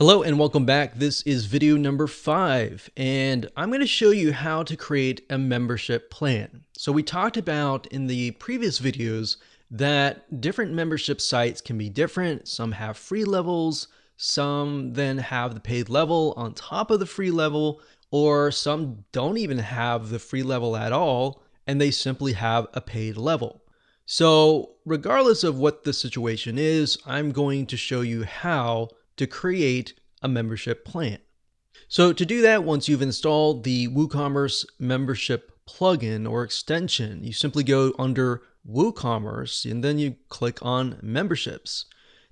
Hello and welcome back. This is video number 5 and I'm going to show you how to create a membership plan. So we talked about in the previous videos that different membership sites can be different. Some have free levels, some then have the paid level on top of the free level, or some don't even have the free level at all and they simply have a paid level. So regardless of what the situation is, I'm going to show you how to create a membership plan. So to do that, once you've installed the Woocommerce membership plugin or extension, you simply go under Woocommerce and then you click on memberships.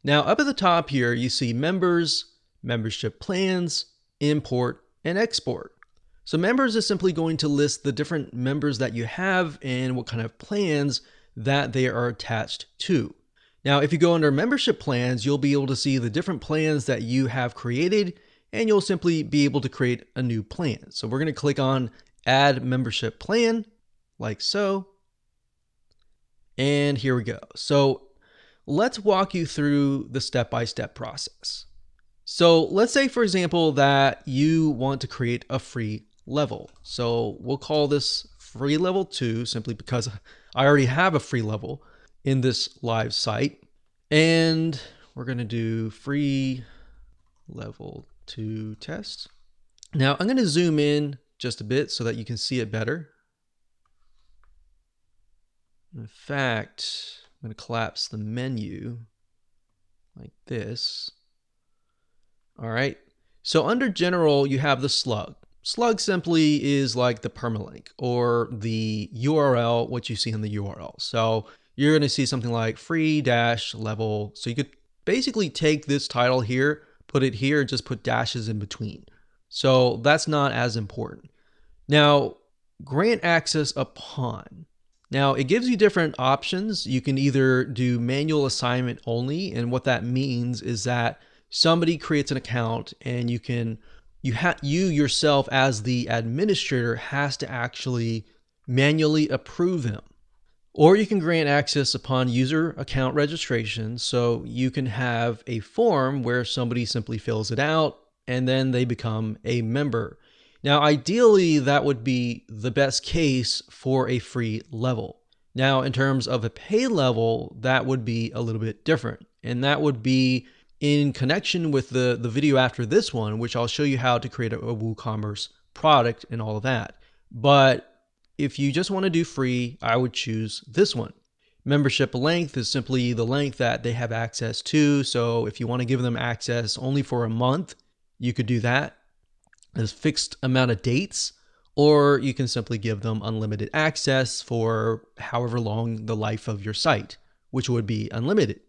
Now up at the top here, you see members, membership plans, import, and export. So members is simply going to list the different members that you have and what kind of plans that they are attached to. Now, if you go under membership plans, you'll be able to see the different plans that you have created, and you'll simply be able to create a new plan. So we're going to click on add membership plan like so. And here we go. So let's walk you through the step-by-step process. So let's say, for example, that you want to create a free level. So we'll call this free level 2 simply because I already have a free level in this live site, and we're going to do free level 2 test. Now I'm going to zoom in just a bit so that you can see it better. In fact, I'm going to collapse the menu like this. All right, so under general you have the slug. Slug simply is like the permalink or the URL, what you see in the URL. So you're going to see something like free-level. So you could basically take this title here, put it here, just put dashes in between. So that's not as important. Now, grant access upon. Now, it gives you different options. You can either do manual assignment only, and what that means is that somebody creates an account and you yourself as the administrator has to actually manually approve them. Or you can grant access upon user account registration. So you can have a form where somebody simply fills it out and then they become a member. Now, ideally, that would be the best case for a free level. Now, in terms of a pay level, that would be a little bit different. And that would be in connection with the video after this one, which I'll show you how to create a WooCommerce product and all of that. But if you just want to do free, I would choose this one. Membership length is simply the length that they have access to. So if you want to give them access only for a month, you could do that. There's fixed amount of dates, or you can simply give them unlimited access for however long the life of your site, which would be unlimited.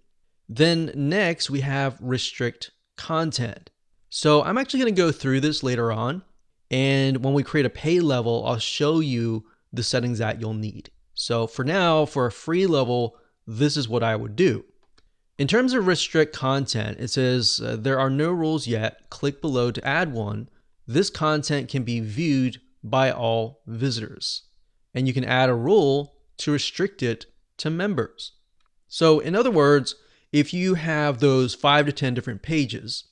Then next we have restrict content. So I'm actually going to go through this later on. And when we create a pay level, I'll show you the settings that you'll need. So for now, for a free level, this is what I would do. In terms of restrict content, it says there are no rules yet. Click below to add one. This content can be viewed by all visitors. And you can add a rule to restrict it to members. So in other words, if you have those 5 to 10 different pages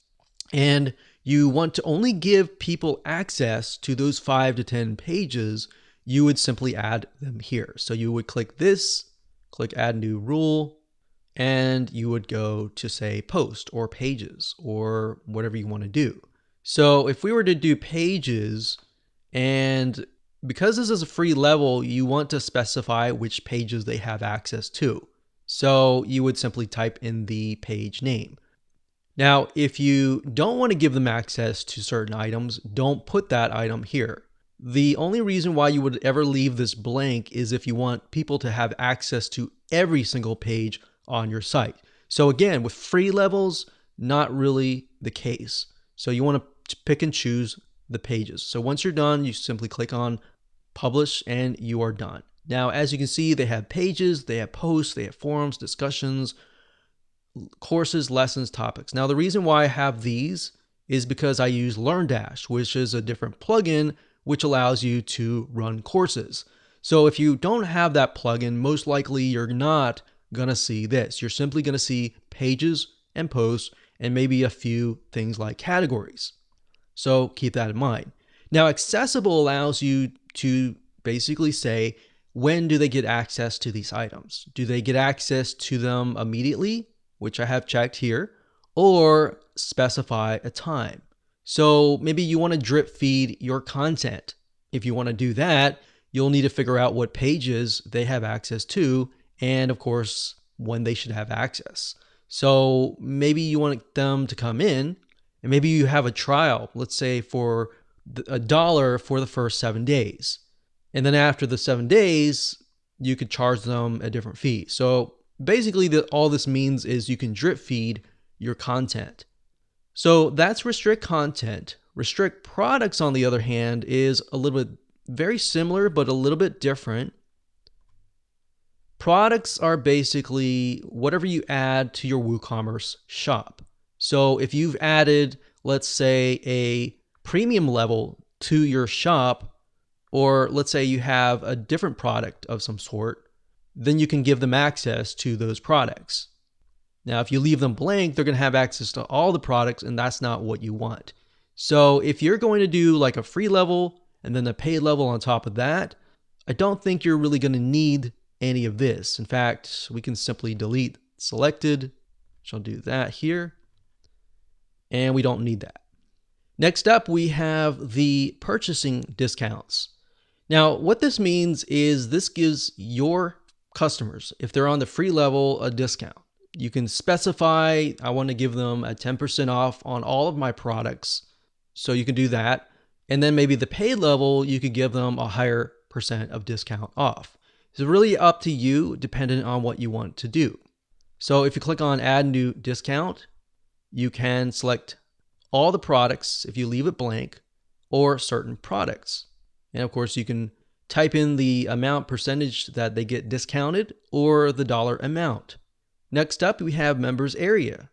and you want to only give people access to those 5 to 10 pages, you would simply add them here. So you would click this, click add new rule, and you would go to say post or pages or whatever you want to do. So if we were to do pages, and because this is a free level, you want to specify which pages they have access to. So you would simply type in the page name. Now, if you don't want to give them access to certain items, don't put that item here. The only reason why you would ever leave this blank is if you want people to have access to every single page on your site. So again, with free levels, not really the case. So you want to pick and choose the pages. So once you're done, you simply click on publish and you are done. Now, as you can see, they have pages, they have posts, they have forums, discussions, courses, lessons, topics. Now, the reason why I have these is because I use LearnDash, which is a different plugin which allows you to run courses. So if you don't have that plugin, most likely you're not going to see this. You're simply going to see pages and posts, and maybe a few things like categories. So keep that in mind. Now, accessible allows you to basically say, when do they get access to these items? Do they get access to them immediately, which I have checked here, or specify a time? So maybe you want to drip feed your content. If you want to do that, you'll need to figure out what pages they have access to, and of course, when they should have access. So maybe you want them to come in, and maybe you have a trial, let's say for $1 for the first 7 days. And then after the 7 days, you could charge them a different fee. So basically all this means is you can drip feed your content. So that's restrict content. Restrict products, on the other hand, is a little bit very similar, but a little bit different. Products are basically whatever you add to your WooCommerce shop. So if you've added, let's say, a premium level to your shop, or let's say you have a different product of some sort, then you can give them access to those products. Now, if you leave them blank, they're going to have access to all the products, and that's not what you want. So if you're going to do like a free level and then a paid level on top of that, I don't think you're really going to need any of this. In fact, we can simply delete selected, which I'll do that here, and we don't need that. Next up, we have the purchasing discounts. Now, what this means is this gives your customers, if they're on the free level, a discount. You can specify, I want to give them a 10% off on all of my products. So you can do that. And then maybe the paid level, you could give them a higher percent of discount off. It's really up to you, dependent on what you want to do. So if you click on add new discount, you can select all the products if you leave it blank, or certain products. And of course, you can type in the amount percentage that they get discounted or the dollar amount. Next up, we have members area.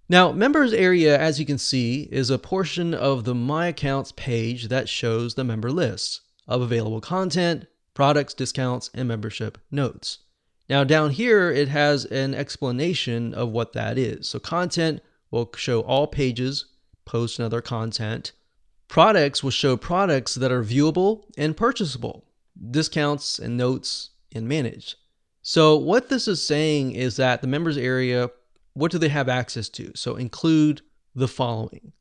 Now, members area, as you can see, is a portion of the My Accounts page that shows the member lists of available content, products, discounts, and membership notes. Now, down here, it has an explanation of what that is. So content will show all pages, posts, and other content. Products will show products that are viewable and purchasable, discounts and notes and managed. So what this is saying is that the members area, what do they have access to? So include the following.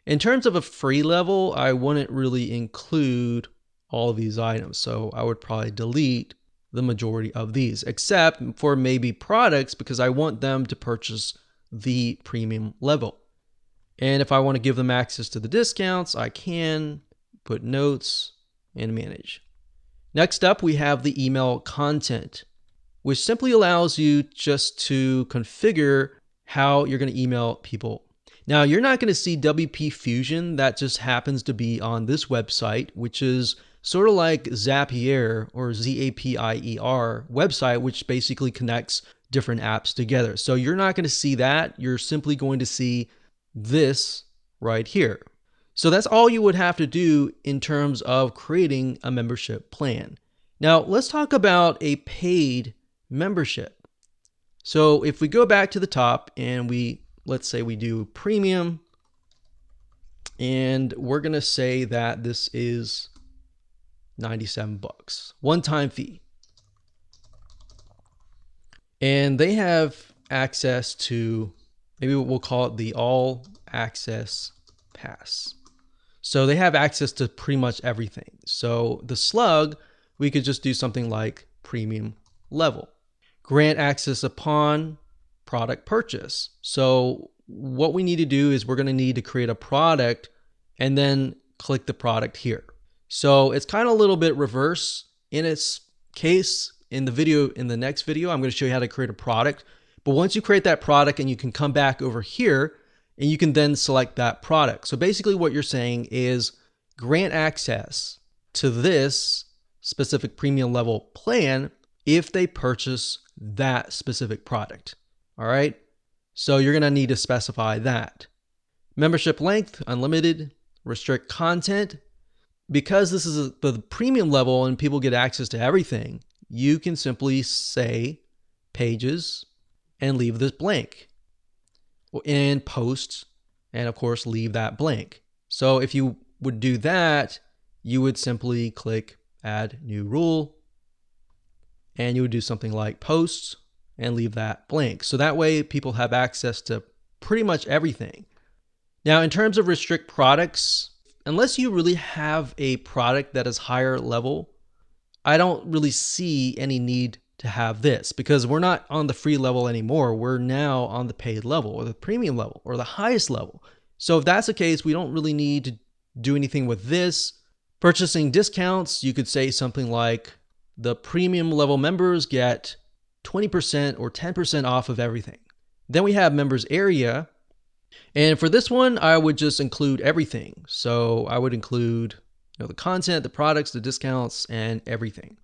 In terms of a free level, I wouldn't really include all of these items. So I would probably delete the majority of these, except for maybe products, because I want them to purchase the premium level. And if I want to give them access to the discounts, I can put notes and manage. Next up, we have the email content, which simply allows you just to configure how you're going to email people. Now, you're not going to see WP Fusion. That just happens to be on this website, which is sort of like Zapier or Zapier website, which basically connects different apps together. So you're not going to see that. You're simply going to see this right here. So that's all you would have to do in terms of creating a membership plan. Now, let's talk about a paid membership. So if we go back to the top and let's say we do premium, and we're going to say that this is $97, one-time fee. And they have access to, maybe we'll call it the all access pass. So they have access to pretty much everything. So the slug, we could just do something like premium level. Grant access upon product purchase. So what we need to do is we're going to need to create a product and then click the product here. So it's kind of a little bit reverse in its case. In the next video, I'm going to show you how to create a product. But once you create that product, and you can come back over here and you can then select that product. So basically what you're saying is grant access to this specific premium level plan if they purchase that specific product. All right. So you're going to need to specify that. Membership length, unlimited. Restrict content. Because this is the premium level and people get access to everything, you can simply say pages and leave this blank. and post, and of course leave that blank. So if you would do that, you would simply click add new rule, and you would do something like posts and leave that blank. So that way people have access to pretty much everything. Now, in terms of restrict products, unless you really have a product that is higher level, I don't really see any need to have this, because we're not on the free level anymore. We're now on the paid level or the premium level or the highest level. So if that's the case, we don't really need to do anything with this. Purchasing discounts, you could say something like the premium level members get 20% or 10% off of everything. Then we have members area. And for this one, I would just include everything. So I would include the content, the products, the discounts, and everything.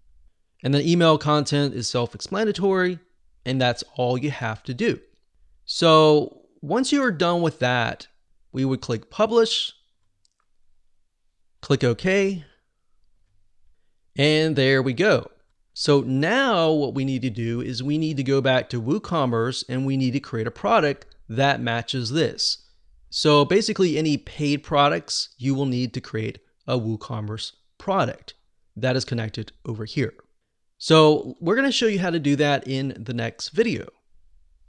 And then email content is self-explanatory, and that's all you have to do. So once you are done with that, we would click publish, click OK, and there we go. So now what we need to do is we need to go back to Woocommerce and we need to create a product that matches this. So basically any paid products, you will need to create a Woocommerce product that is connected over here. So we're going to show you how to do that in the next video.